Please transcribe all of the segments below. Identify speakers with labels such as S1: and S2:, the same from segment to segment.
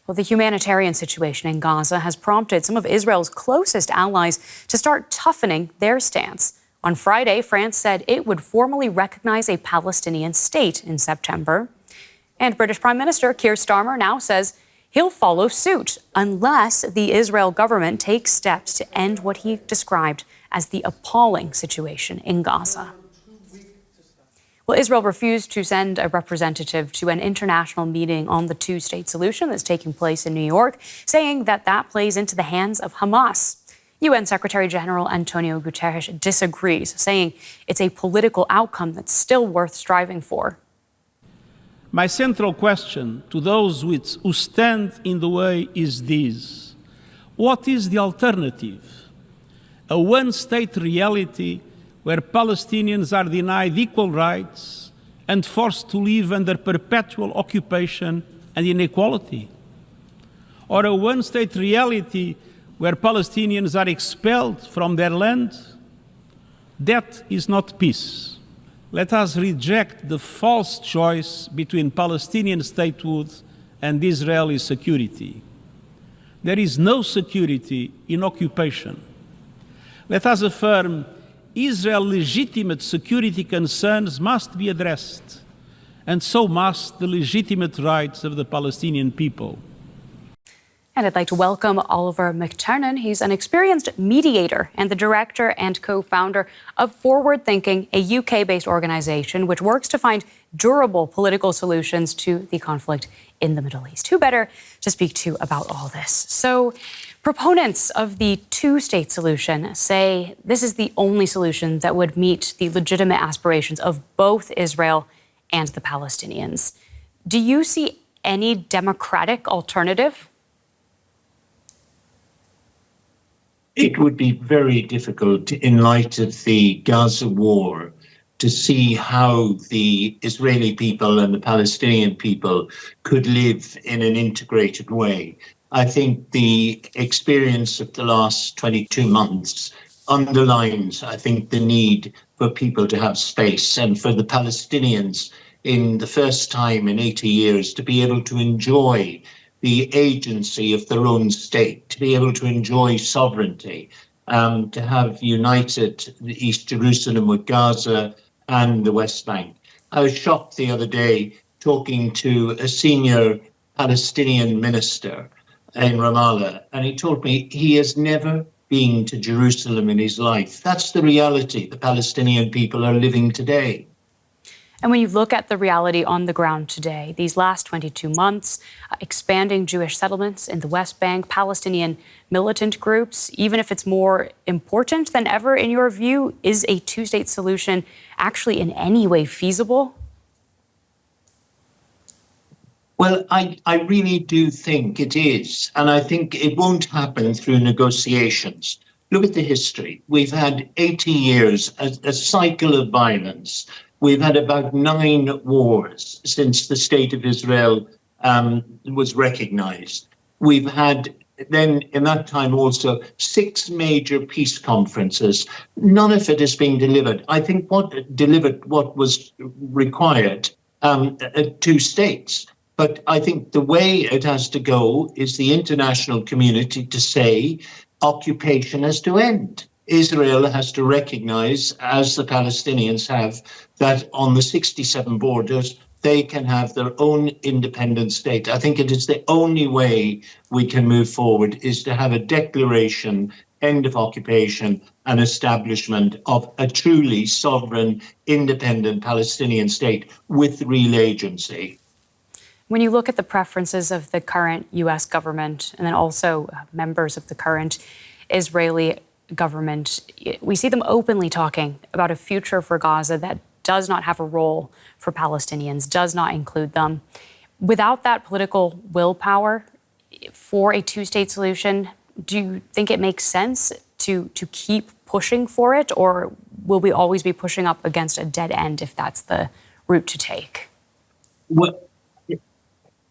S1: Well, the humanitarian situation in Gaza has prompted some of Israel's closest allies to start toughening their stance. On Friday, France said it would formally recognize a Palestinian state in September. And British Prime Minister Keir Starmer now says he'll follow suit unless the Israel government takes steps to end what he described as the appalling situation in Gaza. Well, Israel refused to send a representative to an international meeting on the two-state solution that's taking place in New York, saying that that plays into the hands of Hamas. UN Secretary General Antonio Guterres disagrees, saying it's a political outcome that's still worth striving for.
S2: My central question to those who stand in the way is this: what is the alternative? A one-state reality where Palestinians are denied equal rights and forced to live under perpetual occupation and inequality? Or a one-state reality where Palestinians are expelled from their land? That is not peace. Let us reject the false choice between Palestinian statehood and Israeli security. There is no security in occupation. Let us affirm Israel's legitimate security concerns must be addressed, and so must the legitimate rights of the Palestinian people.
S1: And I'd like to welcome Oliver McTernan. He's an experienced mediator and the director and co-founder of Forward Thinking, a UK-based organization which works to find durable political solutions to the conflict in the Middle East. Who better to speak to about all this? So, proponents of the two-state solution say this is the only solution that would meet the legitimate aspirations of both Israel and the Palestinians. Do you see any democratic alternative?
S3: It would be very difficult in light of the Gaza war to see how the Israeli people and the Palestinian people could live in an integrated way. I think the experience of the last 22 months underlines, I think, the need for people to have space and for the Palestinians in the first time in 80 years to be able to enjoy the agency of their own state, to be able to enjoy sovereignty, to have united East Jerusalem with Gaza and the West Bank. I was shocked the other day talking to a senior Palestinian minister in Ramallah, and he told me he has never been to Jerusalem in his life. That's the reality the Palestinian people are living today.
S1: And when you look at the reality on the ground today, these last 22 months, expanding Jewish settlements in the West Bank, Palestinian militant groups, even if it's more important than ever in your view, is a two-state solution actually in any way feasible?
S3: Well, I really do think it is. And I think it won't happen through negotiations. Look at the history. We've had 80 years, a cycle of violence. We've had about 9 wars since the State of Israel was recognized. We've had then in that time also 6 major peace conferences. None of it is being delivered. I think what was required, 2 states. But I think the way it has to go is the international community to say occupation has to end. Israel has to recognize, as the Palestinians have, that on the 67 borders, they can have their own independent state. I think it is the only way we can move forward is to have a declaration, end of occupation, and establishment of a truly sovereign, independent Palestinian state with real agency.
S1: When you look at the preferences of the current U.S. government and then also members of the current Israeli government, we see them openly talking about a future for Gaza that does not have a role for Palestinians, does not include them. Without that political willpower for a two-state solution, do you think it makes sense to keep pushing for it, or will we always be pushing up against a dead end if that's the route to take?
S3: Well,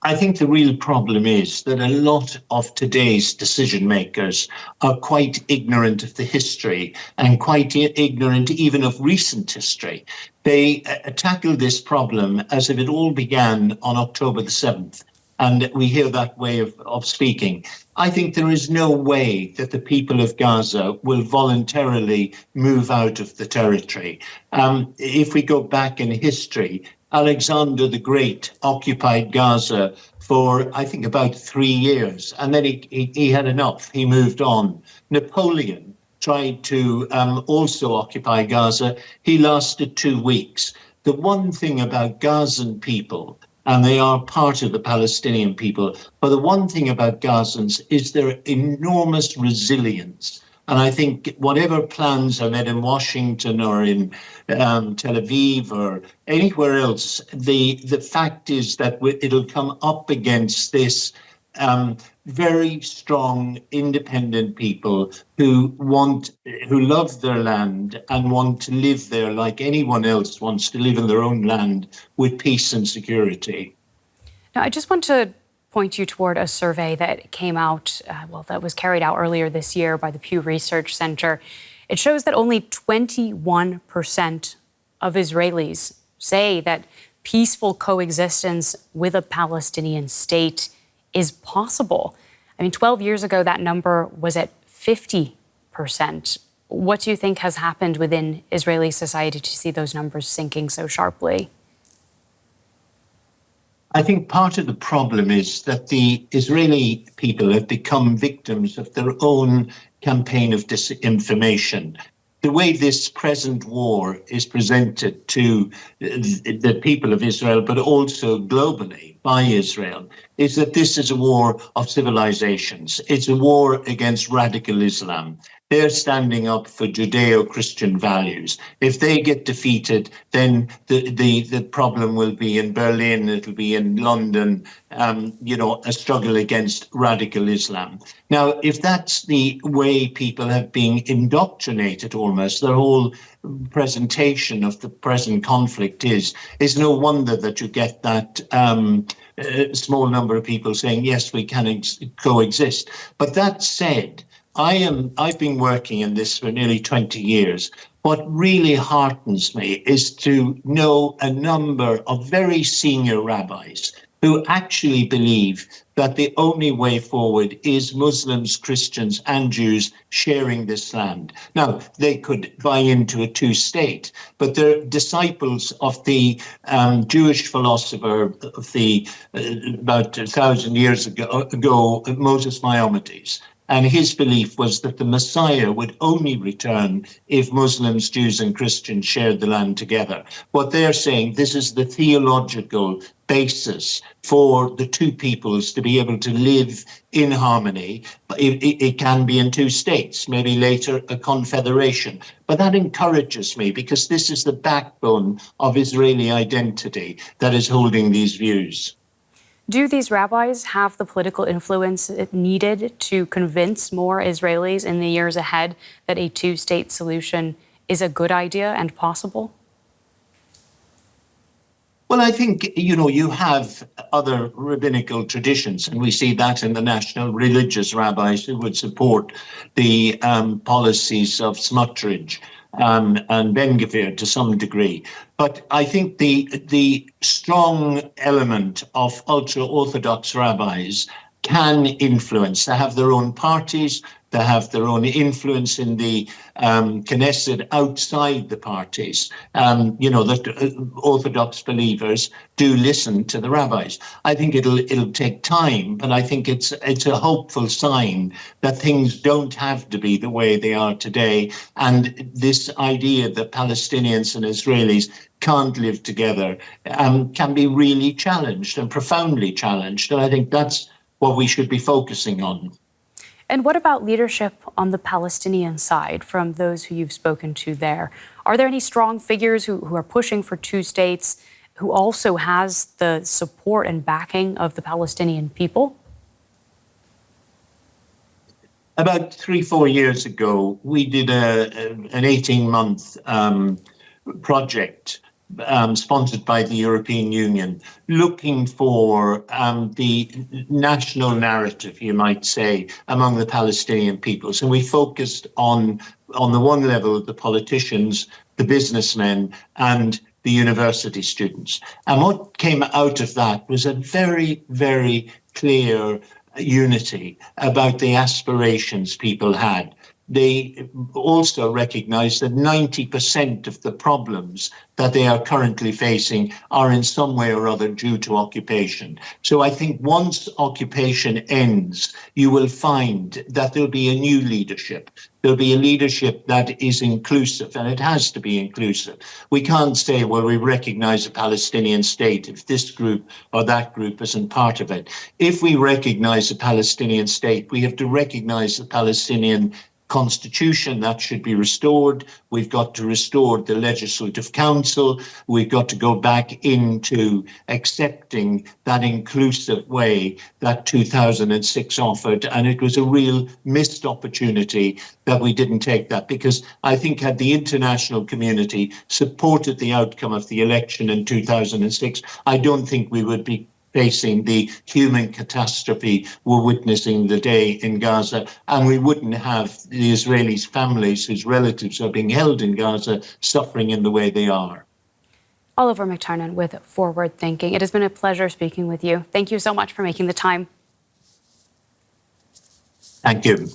S3: I think the real problem is that a lot of today's decision makers are quite ignorant of the history and quite ignorant even of recent history. They tackle this problem as if it all began on October the 7th. And we hear that way of speaking. I think there is no way that the people of Gaza will voluntarily move out of the territory. If we go back in history, Alexander the Great occupied Gaza for, I think, about 3 years, and then he had enough. He moved on. Napoleon tried to also occupy Gaza. He lasted 2 weeks. The one thing about Gazan people, and they are part of the Palestinian people, but the one thing about Gazans is their enormous resilience. And I think whatever plans are made in Washington or in Tel Aviv or anywhere else, the fact is that it'll come up against this very strong, independent people who love their land and want to live there like anyone else wants to live in their own land with peace and security.
S1: Now, I just want to point you toward a survey that came out, that was carried out earlier this year by the Pew Research Center. It shows that only 21% of Israelis say that peaceful coexistence with a Palestinian state is possible. I mean, 12 years ago, that number was at 50%. What do you think has happened within Israeli society to see those numbers sinking so sharply?
S3: I think part of the problem is that the Israeli people have become victims of their own campaign of disinformation. The way this present war is presented to the people of Israel, but also globally by Israel, is that this is a war of civilizations. It's a war against radical Islam. They're standing up for Judeo-Christian values. If they get defeated, then the problem will be in Berlin, it'll be in London, a struggle against radical Islam. Now, if that's the way people have been indoctrinated almost, their whole presentation of the present conflict is no wonder that you get that small number of people saying, yes, we can coexist. But that said, I've been working in this for nearly 20 years. What really heartens me is to know a number of very senior rabbis who actually believe that the only way forward is Muslims, Christians, and Jews sharing this land. Now, they could buy into a two-state, but they're disciples of the Jewish philosopher of about 1,000 years ago, Moses Maimonides. And his belief was that the Messiah would only return if Muslims, Jews, and Christians shared the land together. What they're saying, this is the theological basis for the two peoples to be able to live in harmony. It can be in two states, maybe later a confederation. But that encourages me because this is the backbone of Israeli identity that is holding these views.
S1: Do these rabbis have the political influence needed to convince more Israelis in the years ahead that a two-state solution is a good idea and possible?
S3: Well, I think, you have other rabbinical traditions, and we see that in the national religious rabbis who would support the policies of Smotrich and Ben-Gvir to some degree. But I think the strong element of ultra-Orthodox rabbis can influence. They have their own parties. They have their own influence in the Knesset outside the parties. That Orthodox believers do listen to the rabbis. I think it'll take time, but I think it's a hopeful sign that things don't have to be the way they are today. And this idea that Palestinians and Israelis can't live together can be really challenged and profoundly challenged. And I think that's what we should be focusing on.
S1: And what about leadership on the Palestinian side from those who you've spoken to there? Are there any strong figures who are pushing for two states, who also has the support and backing of the Palestinian people?
S3: About 3-4 years ago, we did an 18-month project sponsored by the European Union, looking for the national narrative, you might say, among the Palestinian peoples. And we focused on the one level, the politicians, the businessmen, and the university students. And what came out of that was a very, very clear unity about the aspirations people had. They also recognize that 90% of the problems that they are currently facing are in some way or other due to occupation. So I think once occupation ends, you will find that there'll be a new leadership. There'll be a leadership that is inclusive, and it has to be inclusive. We can't say, well, we recognize a Palestinian state if this group or that group isn't part of it. If we recognize a Palestinian state, we have to recognize the Palestinian constitution that should be restored. We've got to restore the Legislative Council. We've got to go back into accepting that inclusive way that 2006 offered. And it was a real missed opportunity that we didn't take that, because I think had the international community supported the outcome of the election in 2006, I don't think we would be facing the human catastrophe we're witnessing today in Gaza, and we wouldn't have the Israelis' families whose relatives are being held in Gaza suffering in the way they are.
S1: Oliver McTernan with Forward Thinking. It has been a pleasure speaking with you. Thank you so much for making the time.
S3: Thank you.